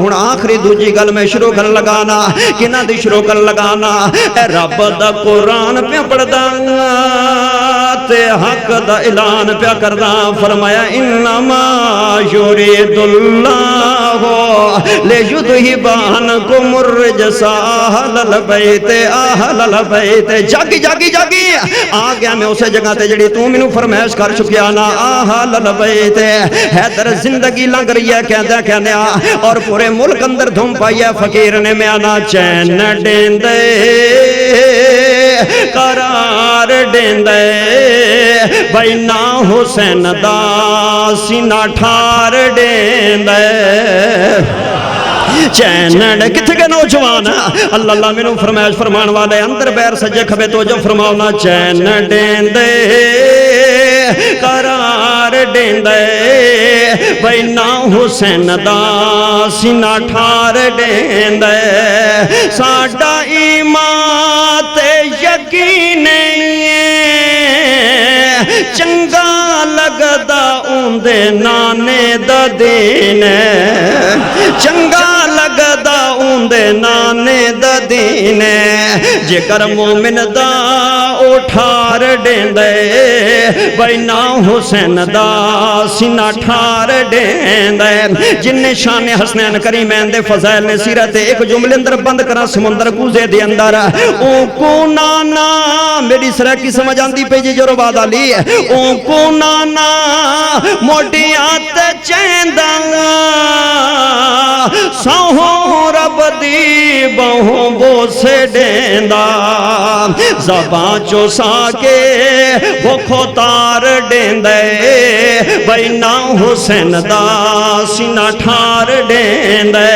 ہن آخری دوجی گل میں شروع کر لگانا کنہ دی شروع کر لگانا اے رب دا قرآن پہ پڑھدا تے حق دا اعلان پہ کردا فرمایا انما یرید اللہ لیذہب عنکم الرجس اہل البیت جاگی جاگی جاگی آ گیا میں اسے جگہ تے جڑی تو مینوں فرمائش کر چکیا نا اہل البیت حیدر زندگی لنگ رہی ہے کہندے اور پورے ملک اندر دھوم پائی ہے فقیر نے میں آنا چین ڈیندے قرار ڈیندے بھائی نا حسین دا سینہ ٹھار ڈیندے چینڈ کتھے کے نوجوان اللہ اللہ میں فرمائش فرمان والے اندر بیر سجے کھبے تو جو فرماؤنا چین ڈیندے قرار ڈیندے بھائی نا حسین دا سینہ ٹھار ڈیندے ساڈا ایمان تے یقین چنگا لگدا اوندے نانے دا دین چنگا لگدا اوندے نانے دا دین جے کر مومن دا اٹھار ڈیندے بھائی نا حسین دا سینہ ٹھار ڈیندے جن شان حسنین کریمین دے فضائل نے سیرت ایک جملے اندر بند کرا سمندر کوزے دے اندر او کو نانا میری سرہ کی سمجھ آندی پہ جی جو رباد علی او کو نانا موٹی آت چیندہ سہو رب دی بہوں بو سے ڈیندہ زبان چو ساکے وہ کھوتار ڈیندے بھائی نا حسین دا سینہ ٹھار ڈیندے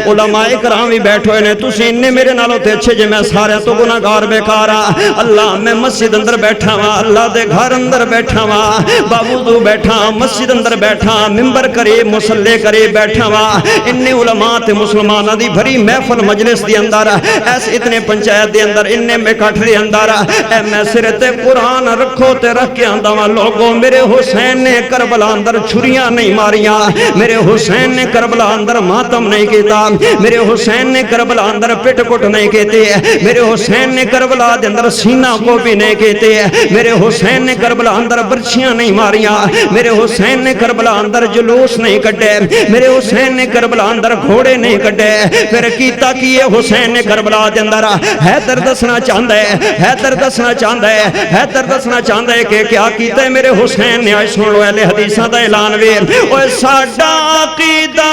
علماء کرام بھی بیٹھو نے تسی انہیں میرے نالوں تے اچھے جے میں سارے تو گناہگار بیکارا اللہ میں مسجد اندر بیٹھا وا اللہ دے گھر اندر بیٹھا وا باوضو بیٹھا مسجد اندر بیٹھا ممبر کرے مصلی کرے بیٹھا وا انہیں علماء تے مسلمانہ دی بھری محفل مجلس دی اندر ایسے اتنے پنچایت دی اندر انہیں میں کٹھ دی اندر اے میں سرتے قرآن رکھو تے رکھ کے آندہ وا لوگوں میرے حسین نے کربلا اندر چھریاں نہیں ماریاں میرے حسین نے کربلا اندر ماتم نہیں کیتا میرے حسین نے کربلا اندر پٹ کٹ نہیں کیتے میرے حسین نے کربلا دے اندر سینہ کو بھی نہیں کیتے میرے حسین نے کربلا اندر برچیاں نہیں ماریاں میرے حسین نے کربلا اندر جلوس نہیں کٹے میرے حسین نے کربلا اندر گھوڑے نہیں کٹے پھر کیتا کیے حسین نے کربلا دے اندر حیدر دسنا چاہتا ہے حیدر دسنا چاہتا ہے حیدر دسنا چاہتا ہے کہ کیا کیتا ہے میرے حسین نے آج سن لو اہل حدیثہ دا اعلان وے اوے ساڈا عقیدہ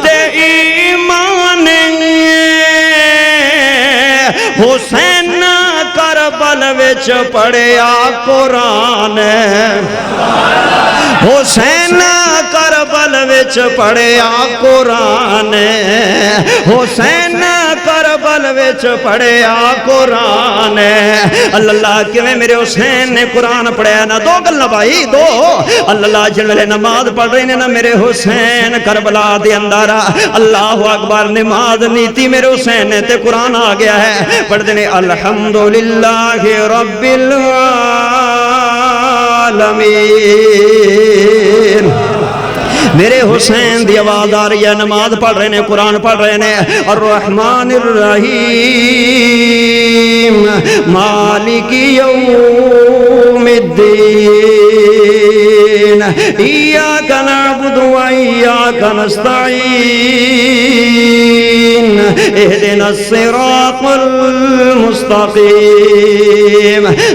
تے ایمان حسین کربل وچ پڑھیا قرآن حسین کربل وچ پڑھیا قرآن حسین کربل وچ پڑھیا قرآن اللہ کیویں میرے حسین نے قرآن پڑھیا نا دو گلاں بھائی دو اللہ جلوے نماز پڑھ رہے نے نا میرے حسین کربلا دے اندر اللہ اکبر نماز نیتی میرے حسین نے تے قرآن آ گیا ہے پڑھ دینے الحمدللہ رب العالمین میرے حسین دی آواز آ رہی ہے نماز پڑھ رہے نے قرآن پڑھ رہے نے الرحمن الرحیم مالک یوم الدین ایاک نعبد و ایاک نستعین اہدنا الصراط المستقیم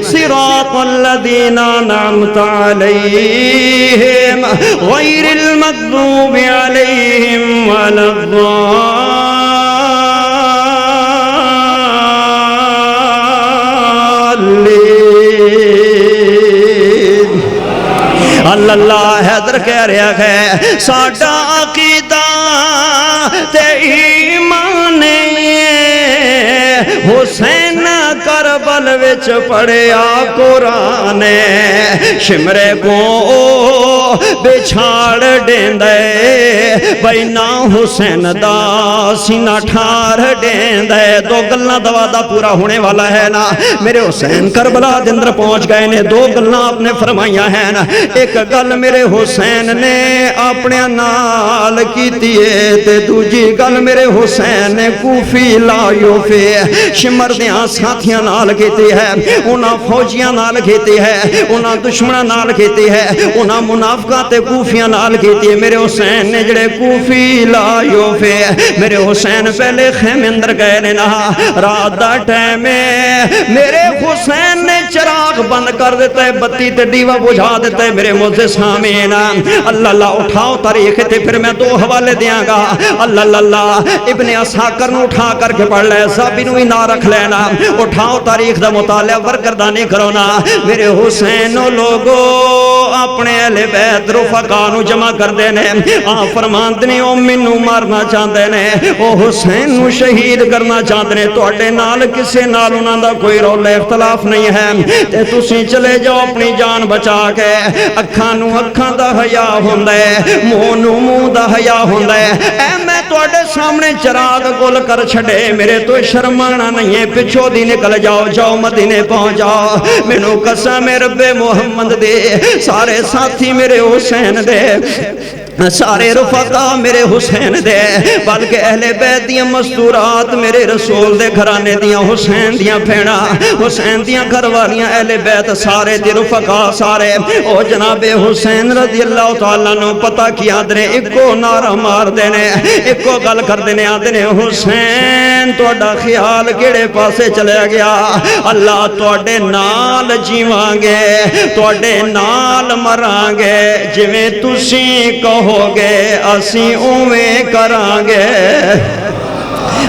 صراط الذین انعمت علیہم غیر المغضوب علیہم ولا الضالین اللہ حیدر کہہ رہا ہے ساڈا عقیدہ تے ایمان حسین کربل وچ پڑھیا قرآن شمرے کو بچھاڑ دیندے بھائی نا حسین دا سینہ ٹھار دیندے دو گلنا دوا دا پورا ہونے والا ہے نا میرے حسین کربلا دے اندر پہنچ گئے نے دو گلنا آپ نے فرمائیاں ہیں نا ایک گل میرے حسین نے اپنے نال کیتی ہے تے دوجی گل میرے حسین نے کوفی لایو فے شمر دیاں ساتھیاں نال کیتی ہے انہاں فوجیاں نال کیتی ہے انہاں دشمناں نال کیتی ہے انہاں منافقاں تے کوفیاں نال کیتی ہے میرے حسین نے جڑے کوفی لایو فے میرے حسین پہلے خیمے اندر گئے نے نا رات دا ٹائم میرے حسین نے چراغ بند کر دیتا ہے بتی تے دیوا بجھا دیتا ہے میرے معزز سامعین اللہ اللہ اٹھاؤ تاریخ تے پھر میں دو حوالے دیاں گا اللہ اللہ ابن اسحاق نو اٹھا کر کے پڑھ لے صحابی نو ہی نہ رکھ لینا اٹھاؤ تاریخ دا مطالعہ ورگردانی کرو نا میرے حسین لوگو اپنے اہل بیت رفقا نو جمع کر دینے فرماندے نے او مینوں مارنا چاہندے نے او حسین نو شہید کرنا چاہندے نے تواڈے نال کسے نال انہاں دا کوئی رول اختلاف نہیں ہے تے تسی چلے جاؤ اپنی جان بچا کے اکھاں نو اکھاں دا حیا ہوندا ہے منہ نو منہ دا حیا ہوندا ہے اے میں تواڈے سامنے چراغ گل کر چھڈے میرے تو شرمانا نہیں ہے پچھو دی نکل جاؤ جاؤ مدینے پہنچ جاؤ مینوں قسم رب محمد دے سارے ساتھی میرے حسین دے سارے رفقا میرے حسین دے بلکہ اہل بیت دیاں مستورات میرے رسول دے گھرانے دیاں حسین دیاں پھیڑا حسین دیاں گھر والیاں اہل بیت سارے دی رفقا سارے او جناب حسین رضی اللہ تعالیٰ نو پتہ کیا دنے ایکو نعرہ مار دینے ایکو گل کر دینے آدنے حسین توڑا خیال کیڑے پاسے چلے گیا اللہ توڑے نال جیوانگے توڑے نال مرانگے جویں تسی کہو ہو گے اسی اویں کرانگے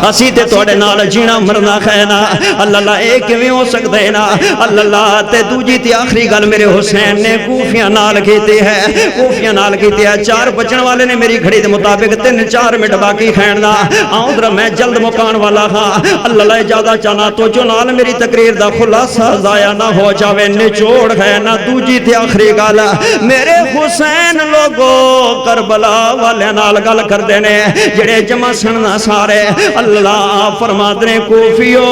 اسی تے توڑے نال جینا مرنا خینا اللہ اللہ ایک کیویں ہو سکتے نا اللہ اللہ تے دوجی تے آخری گل میرے حسین نے کوفیاں نال کیتی ہے کوفیاں نال کیتی ہے چار بچن والے نے میری گھڑی دے مطابق 3-4 منٹ باقی کھیننا آؤں در میں جلد مکان والا ہاں اللہ اللہ اجازت چاہنا تو جو نال میری تقریر دا خلاصہ ضائع نہ ہو جاوے نچوڑ خینا دوجی تے آخری گل میرے حسین لوگو کربلا والے نال گل کر دینے جڑے جمع سننا سارے اللہ فرما دنے کوفیو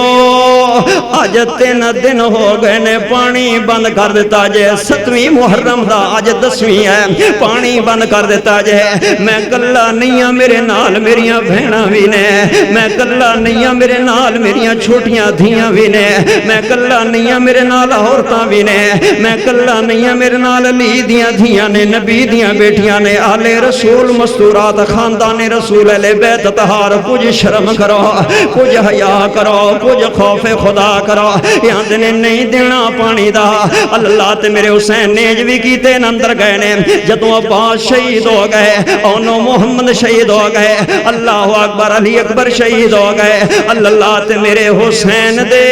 آج 3 دن ہو گئے نے پانی بند کر دیتا جے 7ویں محرم دا آج 10ویں ہے پانی بند کر دیتا جے میں کلا نہیں ہاں میرے نال میریاں بہناں بھی نے میں کلا نہیں ہاں میرے نال میریاں چھوٹیاں دھیاں بھی نے میں کلا نہیں ہاں میرے نال عورتاں بھی نے میں کلا نہیں ہاں میرے نال علی دیاں دھیاں نے نبی دیاں بیٹیاں نے آل رسول مستورات خاندان رسول اہل بیت طہار کچھ شرم کرو کچھ حیا کرو کچھ خوف خدا کرو یہاں دنے نہیں دینا پانی دا اللہ تے میرے حسین نیج بھی کیتے اندر گئے نے جدوں عباس شہید ہو گئے اونو محمد شہید ہو گئے اللہ اکبر علی اکبر شہید ہو گئے اللہ تے میرے حسین دے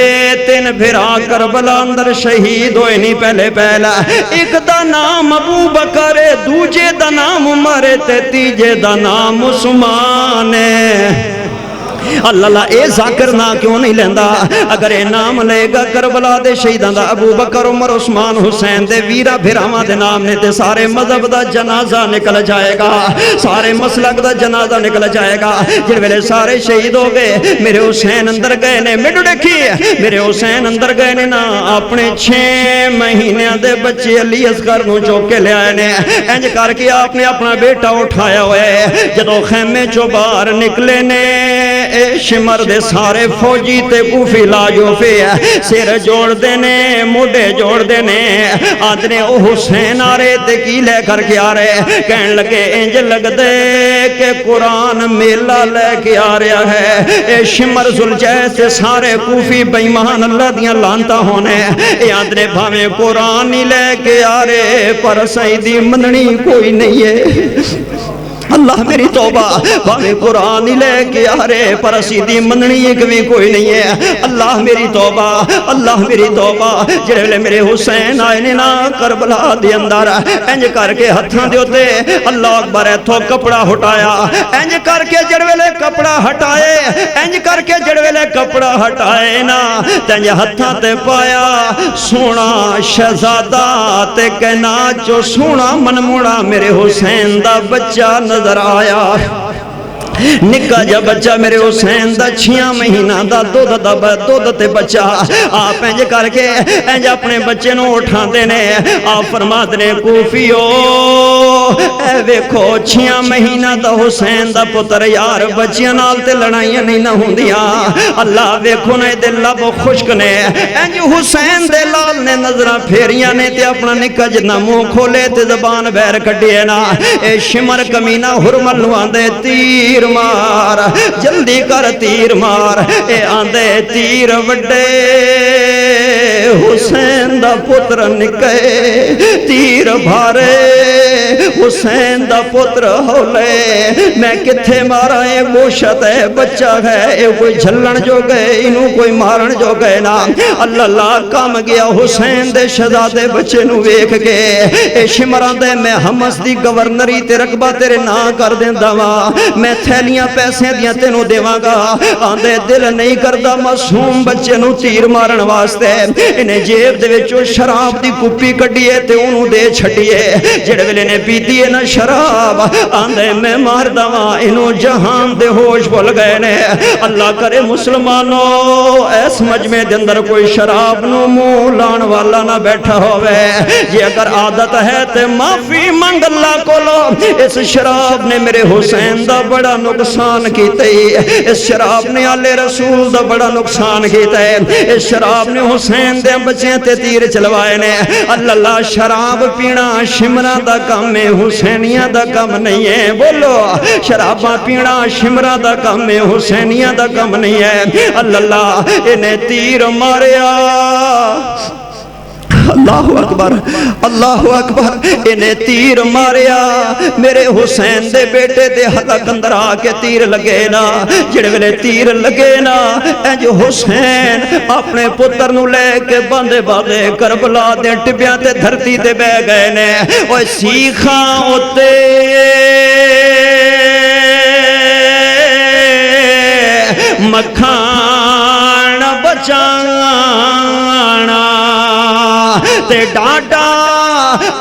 3 بھرا کربلا اندر شہید ہوئے نہیں پہلے پہلا ایک دا نام ابو بکر دوجے دا نام عمر تے تیجے دا نام عثمان اللہ اللہ اے ذاکر نہ کیوں نہیں لیندہ اگر اے نام لے گا کربلا دے شہیدان دا ابو بکر عمر عثمان حسین دے ویرہ بھراما دے نام نے تے سارے مذہب دا جنازہ نکل جائے گا سارے مسلک دا جنازہ نکل جائے گا جن ویلے سارے شہید ہو گئے میرے حسین اندر گئے نے میڈو دیکھی میرے حسین اندر گئے نے نا اپنے 6 مہینے دے بچے علی اصغر نو چوکے لے آئے نے انج کر کے آپ نے اپنا بیٹا اٹھایا ہوئے جدو خیمے چو باہر نکلے نے شمر دے سارے فوجی تے کوفی لاجو فے سر جوڑ دینے موڈے جوڑ دینے آدھنے او حسین آرے تے کی لے کر کے آرے کہن لگے انج لگ دے کہ قرآن میلہ لے کے آریا ہے اے شمر ذوالجیس سارے کوفی بیمان اللہ دیاں لانتا ہونے اے آدھنے بھاویں قرآن ہی لے کے آرے پر سیدی مننی کوئی نہیں ہے اللہ میری توبہ بھاویں قرآن ہی لے کے آ رہے پر اسی دی مننی ایک بھی کوئی نہیں ہے. اللہ میری توبہ, اللہ میری توبہ. جڑے ویلے میرے حسین آئے نے نا کربلا دے اندر انج کر کے ہتھاں دے اوتے اللہ اکبر ایتھوں کپڑا ہٹایا, انج کر کے جڑے ویلے کپڑا ہٹائے, انج کر کے جڑے ویلے کپڑا ہٹائے نا تنج ہتھاں تے پایا سونا شہزادہ تے کہنا جو سونا منموڑا میرے حسین دا بچہ نظر آیا. نکا جا بچہ میرے حسین دا 6 مہینہ دا دودھ تے بچہ آپ انج کر کے انج اپنے بچے نو اٹھا دینے. آپ فرماتے نے کوفیو اے ویکھو 6 مہینہ دا حسین دا پتر یار بچیاں نال تے لڑائیاں نہیں نہ ہوندیاں. اللہ ویکھو نے دے لب خشک نے انج حسین دے لال نے نظراں پھیریاں نے تے اپنا نکا جنا منہ کھولے تے زبان بیر کڈی نا. اے شمر کمینہ حرمل نو آندے تیر مار, جلدی کر تیر مار. اے آندے تیر وڈے حسین دا پتر نکے تیر بھارے حسین دا پتر ہولے. میں کتھے مارا اے گوشت ہے بچہ ہے اے کوئی جھلن جو گئے انہوں کوئی مارن جو گئے نا. اللہ اللہ کام گیا حسین دے شہزادے بچے نو ویکھ کے اے شمران دے میں حمس دی گورنری تے رقبہ تیرے نا کر دیں دوا میں تھیلیاں پیسے دیاں تینوں دیواں گا. آندے دل نہیں کردہ معصوم بچے نو تیر مارن واسطے انہیں جیب دے وچوں شراب دی کپی کڈیے تے انہوں دے چھٹیے. جڑے ویلے نے پیتی ہے نا شراب آندے میں مار دواں انہوں جہان دے ہوش بھول گئے نے. اللہ کرے مسلمانوں اس مجمع دے اندر کوئی شراب نو منہ لان والا نہ بیٹھا ہوئے. یہ اگر عادت ہے تے معافی منگ اللہ کو لو. اس شراب نے میرے حسین دا بڑا نقصان کیتا ہے, اس شراب نے آلے رسول دا بڑا نقصان کیتا ہے, اس شراب نے حسین دے بچیں تے تیر چلوائے نے. اللہ اللہ شراب پینا شمرہ دا کام ہے حسینیہ دا کام نہیں ہے. بولو شرابہ پینا شمرہ دا کام ہے حسینیہ دا کام نہیں ہے. اللہ اللہ انہیں تیر ماریا. اللہ اکبر اللہ اکبر. انہیں تیر ماریا میرے حسین دے بیٹے دے حلق اندر آ کے تیر لگے نا. جڑے ویلے تیر لگے نا انج حسین اپنے پتر نو لے کے باندے باندے کربلا دے ٹبیاں تے دھرتی تے بہ گئے نے. اوے سیخاں اتے مکھان بچانا تے ڈاڈا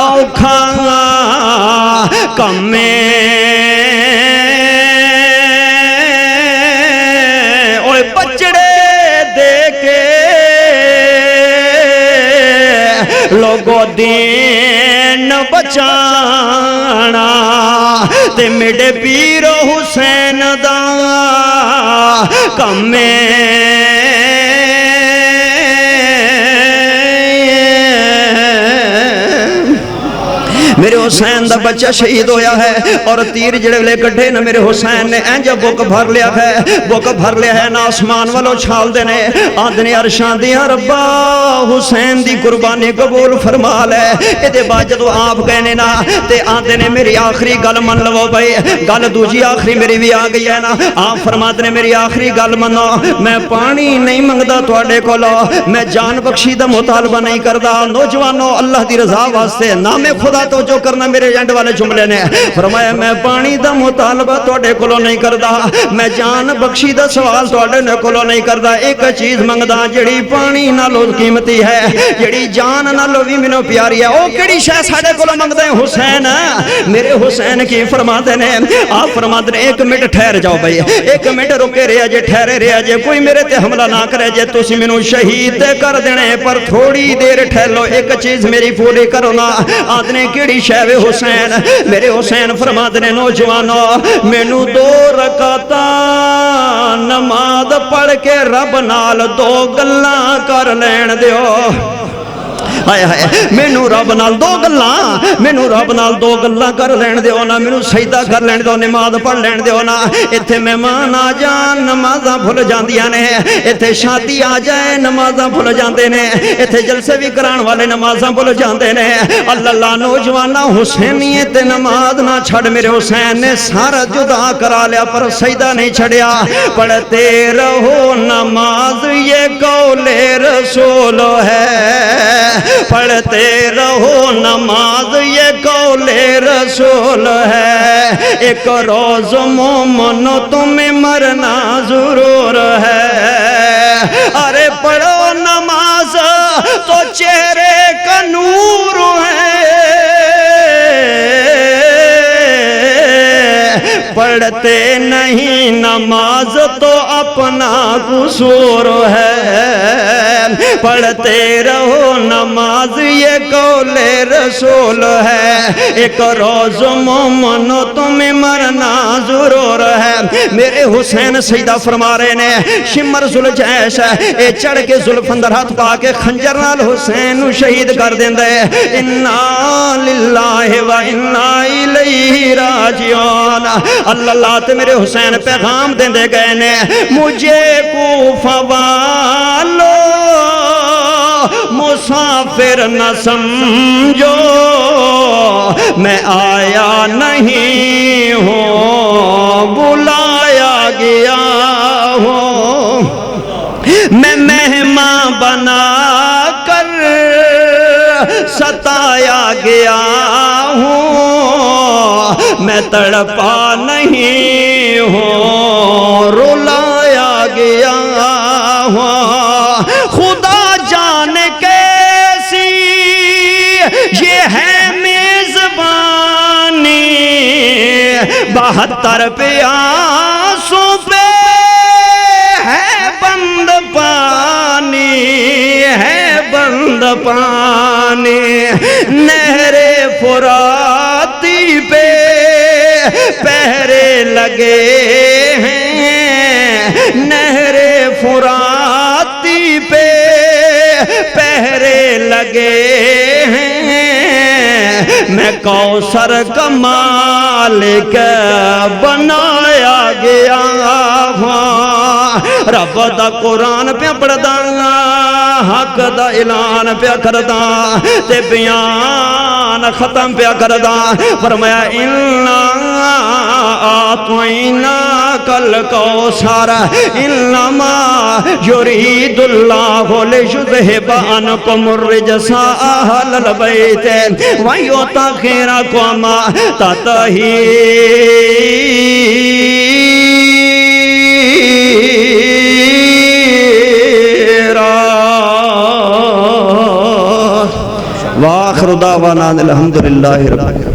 اوکھا کمے. اوے بچڑے دے کے لوگو دین بچانا تے میڈے پیر حسین دا کمے. میرے حسین دا بچہ شہید ہویا ہے اور تیر جڑے لے کٹھے نا میرے حسین نے اینجا بک بھر لیا ہے, بک بھر لیا ہے نا آسمان والو چھال دینے. آدھنے عرشان دیا ربا حسین دی قربانی قبول فرما لے. ادھے بعد جدو آپ کہنے نا تے آدھنے میری آخری گل من لو بھائی, گل دوجی آخری میری بھی آ گئی ہے نا. آپ فرماتے نے میری آخری گل منو, میں پانی نہیں منگدا تواڈے کولو, میں جان بخشی دا مطالبہ نہیں کردا. نوجوانو اللہ دی رضا واسطے نام خدا تو جو کرنا میرے اینڈ والے جملے نے فرمایا میں پانی دا مطالبہ توڑے کلو نہیں کردا, میں جان بخشی دا سوال توڑے کلو نہیں کردا. ایک چیز منگدا جڑی پانی نالو قیمتی ہے, جڑی جان نالو بھی منو پیاری ہے, او کیڑی شے ساڈے کولو منگدا ہے حسین. میرے حسین کی فرماتے نے, آپ فرماتے نے ایک منٹ ٹھہر جاؤ بھائی, ایک منٹ رکے رہیا جے, ٹھہرے رہیا جے, کوئی میرے تے حملہ نہ کرے جے, تسی منو شہید کر دینے پر تھوڑی دیر ٹھہر لو, ایک چیز میری پوری کرو نا. آدھنے کیڑی شے حسین. میرے حسین فرماتے نے نوجوانو مینو 2 رکعتاں نماز پڑھ کے رب نال 2 گلاں کر لین دیو. ہائے ہائے مینوں رب نال دو گلاں مینوں رب نال دو گلاں کر لین دیو نا مینوں سجدہ کر لین دیو نماز پڑھ لین دیو نا ایتھے مہمان آ جان نمازاں بھول جاندیاں نے ایتھے شادی آ جائے نمازاں بھول جاندے نے ایتھے جلسے بھی کران والے نمازاں بھول جاندے نے اللہ نوجوانا حسینیے تے نماز نہ چھڑ میرے حسین نے سارا جدا کرا لیا پر سجدہ نہیں چھڑیا پڑھتے رہو نماز یہ قول رسول ہے پڑھتے رہو نماز یہ قول رسول ہے ایک روز مومن تمہیں مرنا ضرور ہے ارے پڑھو نماز تو چہرے کا نور ہے پڑھتے نہیں نماز تو اپنا قصور ہے پڑھتے رہو نماز یہ قول رسول ہے ایک روز مومن تمہیں مرنا ضرور ہے میرے حسین سجدہ فرما رہے نے شمر ذوالجیش اے چڑھ کے زلف اندر ہاتھ پا کے خنجر نال حسین شہید کر دیں دے انا للہ و انا الیہ راجعون اللہ تے میرے حسین پیغام دیں دے گئے نے مجھے کوفہ والو مسافر نہ سمجھو میں آیا نہیں ہوں بلایا گیا ہوں میں مہمان بنا کر ستایا گیا ہوں میں تڑپا نہیں ہوں رلایا گیا ہوں خدا جانے کیسی یہ ہے میزبانی 72 پیاسوں پہ ہے بند پانی ہے بند پانی نہر فراتی پہ پہرے لگے ہیں نہر فراتی پہ پہرے لگے ہیں میں کوثر کا مالک بنایا گیا ہوں رب دا قرآن پہ پڑھدا حق دا اعلان پہ کردا تے بیان ختم پہ کردا فرمایا انا اعطیناک الکوثر انما یرید اللہ لیذھب عنکم الرجس اہل البیت ویطہرکم تطہیرا وآخر دعوانا الحمدللہ رب العالمین